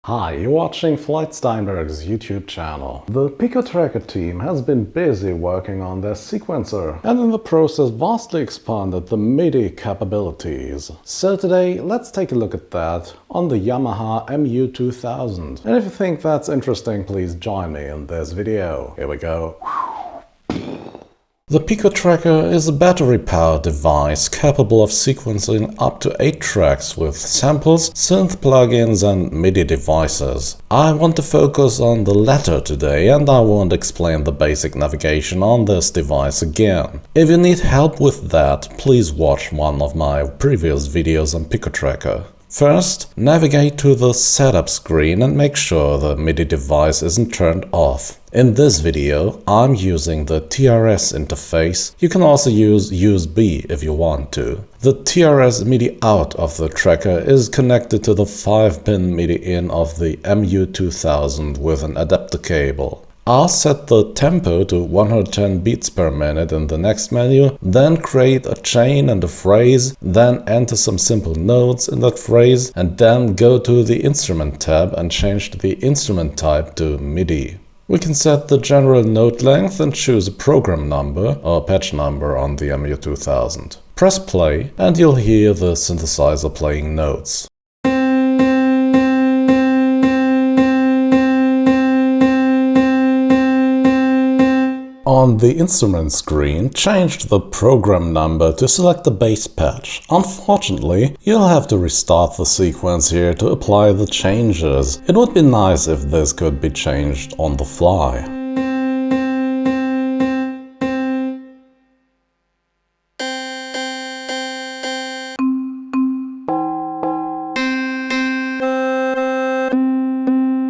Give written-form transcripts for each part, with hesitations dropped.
Hi, you're watching Floyd Steinberg's YouTube channel. The Picotracker team has been busy working on their sequencer and in the process vastly expanded the MIDI capabilities. So today let's take a look at that on the Yamaha MU2000. And if you think that's interesting, please join me in this video. Here we go. The Picotracker is a battery-powered device capable of sequencing up to 8 tracks with samples, synth plugins and MIDI devices. I want to focus on the latter today and I won't explain the basic navigation on this device again. If you need help with that, please watch one of my previous videos on Picotracker. First, navigate to the setup screen and make sure the MIDI device isn't turned off. In this video, I'm using the TRS interface. You can also use USB if you want to. The TRS MIDI out of the tracker is connected to the 5-pin MIDI in of the MU2000 with an adapter cable. I'll set the tempo to 110 beats per minute in the next menu, then create a chain and a phrase, then enter some simple notes in that phrase, and then go to the instrument tab and change the instrument type to MIDI. We can set the general note length and choose a program number or patch number on the MU2000. Press play and you'll hear the synthesizer playing notes. On the instrument screen, change the program number to select the bass patch. Unfortunately, you'll have to restart the sequence here to apply the changes. It would be nice if this could be changed on the fly.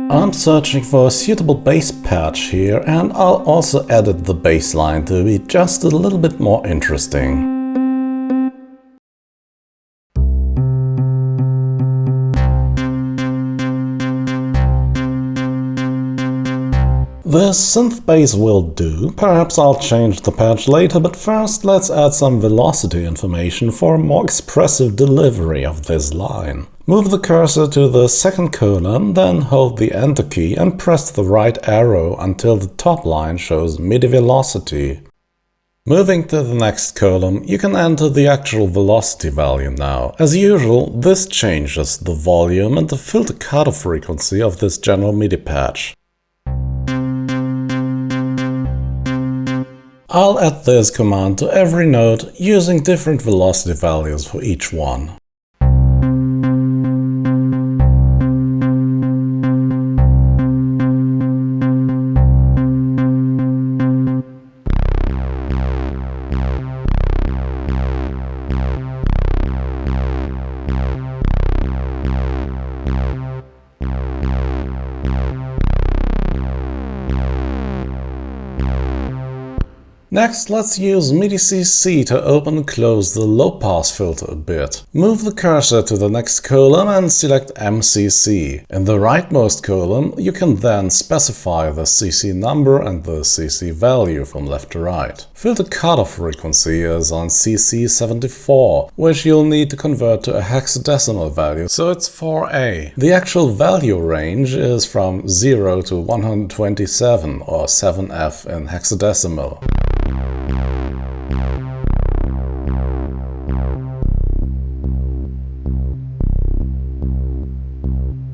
I'm searching for a suitable bass patch here and I'll also edit the bass line to be just a little bit more interesting. This synth bass will do. Perhaps I'll change the patch later, but first let's add some velocity information for a more expressive delivery of this line. Move the cursor to the second column, then hold the Enter key and press the right arrow until the top line shows MIDI velocity. Moving to the next column, you can enter the actual velocity value now. As usual, this changes the volume and the filter cutoff frequency of this general MIDI patch. I'll add this command to every note using different velocity values for each one. Next, let's use MIDI CC to open and close the low-pass filter a bit. Move the cursor to the next column and select MCC. In the rightmost column, you can then specify the CC number and the CC value from left to right. Filter cutoff frequency is on CC 74, which you'll need to convert to a hexadecimal value, so it's 4A. The actual value range is from 0 to 127 or 7F in hexadecimal.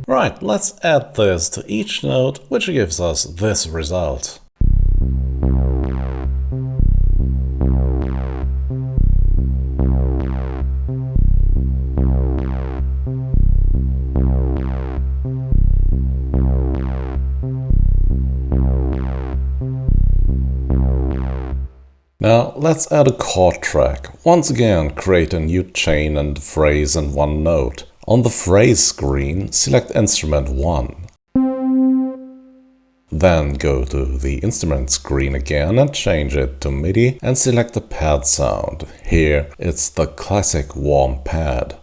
Right, let's add this to each note, which gives us this result. Now let's add a chord track. Once again, create a new chain and phrase and one note. On the phrase screen, select instrument 1. Then go to the instrument screen again and change it to MIDI and select the pad sound. Here it's the classic warm pad.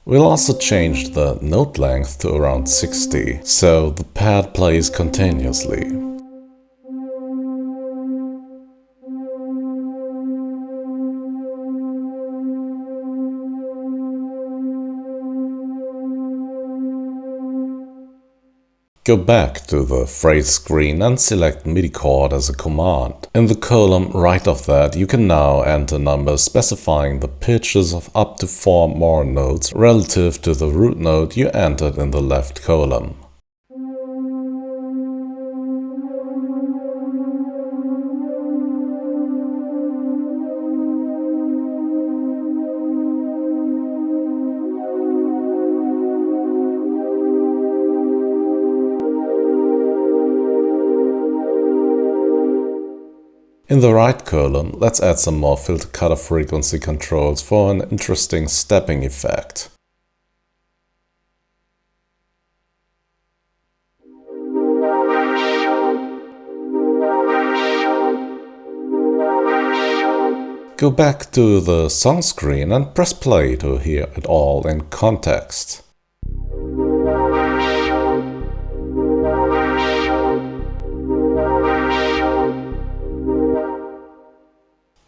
We'll also change the note length to around 60, so the pad plays continuously. Go back to the phrase screen and select MIDI chord as a command. In the column right of that, you can now enter numbers specifying the pitches of up to 4 more notes relative to the root note you entered in the left column. In the right column, let's add some more filter cutoff frequency controls for an interesting stepping effect. Go back to the song screen and press play to hear it all in context.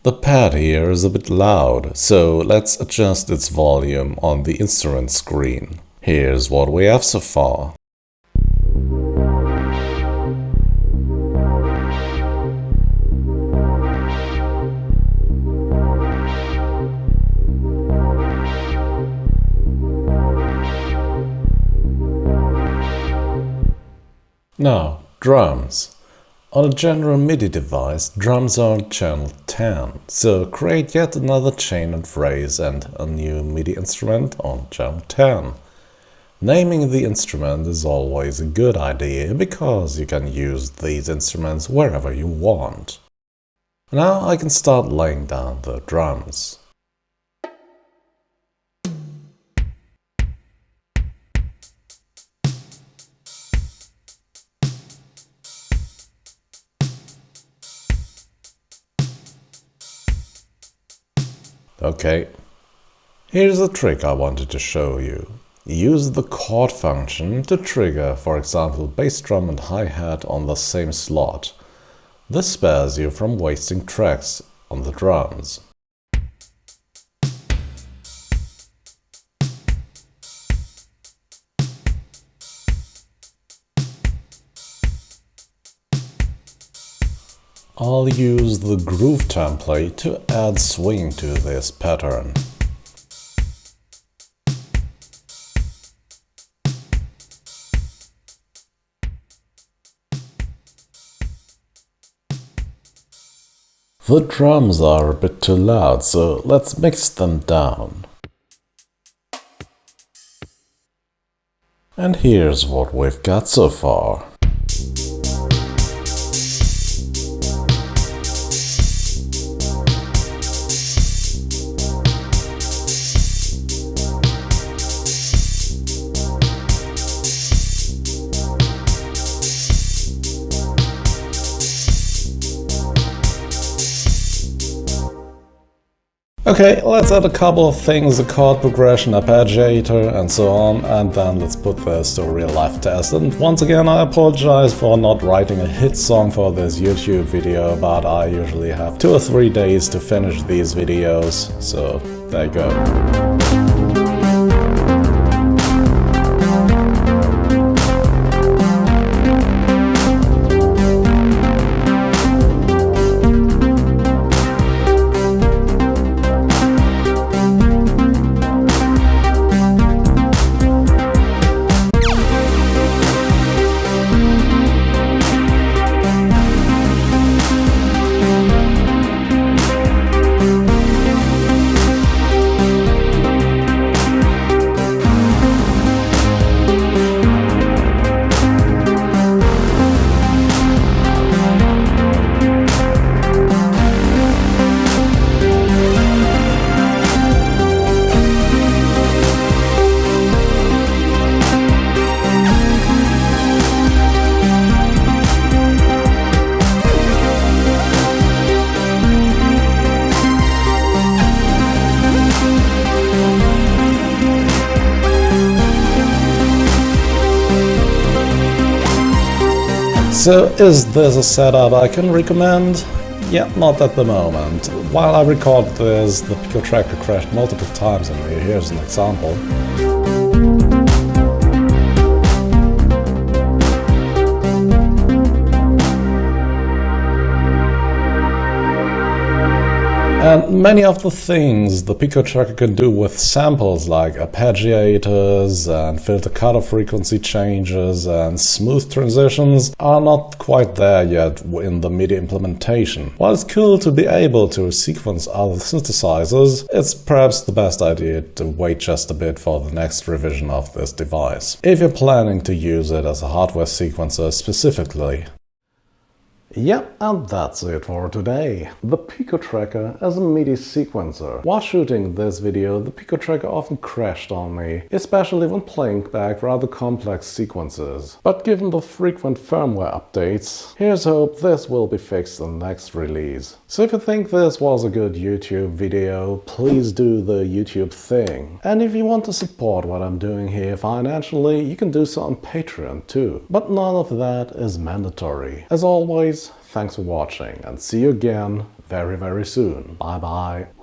The pad here is a bit loud, so let's adjust its volume on the instrument screen. Here's what we have so far. Now, drums. On a general MIDI device, drums are on channel 10, so create yet another chain and phrase and a new MIDI instrument on channel 10. Naming the instrument is always a good idea, because you can use these instruments wherever you want. Now I can start laying down the drums. Okay, here's a trick I wanted to show you. Use the chord function to trigger, for example, bass drum and hi-hat on the same slot. This spares you from wasting tracks on the drums. I'll use the groove template to add swing to this pattern. The drums are a bit too loud, so let's mix them down. And here's what we've got so far. Okay, let's add a couple of things, a chord progression, arpeggiator and so on, and then let's put this to a real life test. And once again, I apologize for not writing a hit song for this YouTube video, but I usually have 2 or 3 days to finish these videos, so there you go. So is this a setup I can recommend? Yeah, not at the moment. While I record this, the Picotracker crashed multiple times on me. Here's an example. And many of the things the Picotracker can do with samples like arpeggiators and filter cutoff frequency changes and smooth transitions are not quite there yet in the MIDI implementation. While it's cool to be able to sequence other synthesizers, it's perhaps the best idea to wait just a bit for the next revision of this device, if you're planning to use it as a hardware sequencer specifically. Yep, and that's it for today. The Picotracker as a MIDI sequencer. While shooting this video, the Picotracker often crashed on me, especially when playing back rather complex sequences. But given the frequent firmware updates, here's hope this will be fixed in the next release. So if you think this was a good YouTube video, please do the YouTube thing. And if you want to support what I'm doing here financially, you can do so on Patreon too. But none of that is mandatory. As always, thanks for watching and see you again very soon. Bye bye.